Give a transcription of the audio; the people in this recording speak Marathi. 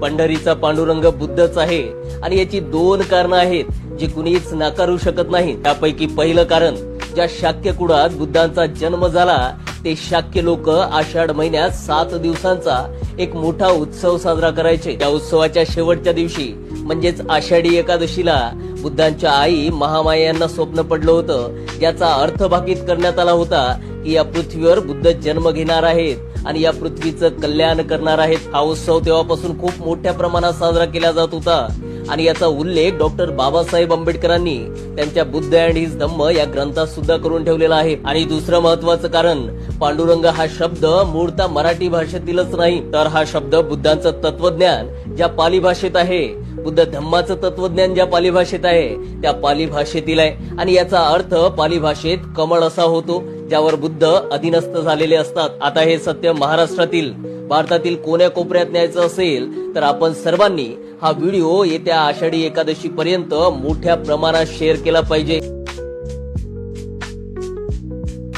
पंढरीचा पांडुरंग बुद्धच आहे आणि याची दोन कारणं आहेत जी कुणीच नाकारू शकत नाही। त्यापैकी पहिलं कारण, ज्या शाक्य कुळात बुद्धांचा जन्म झाला ते शाक्य लोक आषाढ महिन्यात 7 दिवसांचा एक मोठा उत्सव साजरा करायचे। त्या उत्सवाच्या शेवटच्या दिवशी म्हणजेच आषाढी एकादशीला बुद्धांच्या आई महामाया यांना स्वप्न पडलं होतं, ज्याचा अर्थ भाकीत करण्यात आला होता की या पृथ्वीवर बुद्ध जन्म घेणार आहेत आणि या पृथ्वीचं कल्याण करणार आहेत। हा उत्सव तेव्हापासून खूप मोठ्या प्रमाणात साजरा केला जात होता आणि याचा उल्लेख डॉक्टर बाबासाहेब आंबेडकरांनी त्यांच्या बुद्ध अँड हिज धम्म या ग्रंथात सुद्धा करून ठेवलेला आहे। आणि दुसरं महत्वाचं कारण, पांडुरंग हा शब्द मूळतः मराठी भाषेतीलच नाही, तर हा शब्द बुद्धांचं तत्वज्ञान ज्या पाली भाषेत आहे, बुद्ध धम्माचं तत्वज्ञान ज्या पाली भाषेत आहे त्या पाली भाषेतील आहे आणि याचा अर्थ पाली भाषेत कमळ असा होतो ज्यावर बुद्ध अधीनस्थ झालेले असतात। आता हे सत्य महाराष्ट्रातील, भारतातील कोण्या कोपऱ्यात न्यायचं असेल तर आपण सर्वांनी हा व्हिडिओ येत्या आषाढी एकादशी पर्यंत मोठ्या प्रमाणात शेअर केला पाहिजे।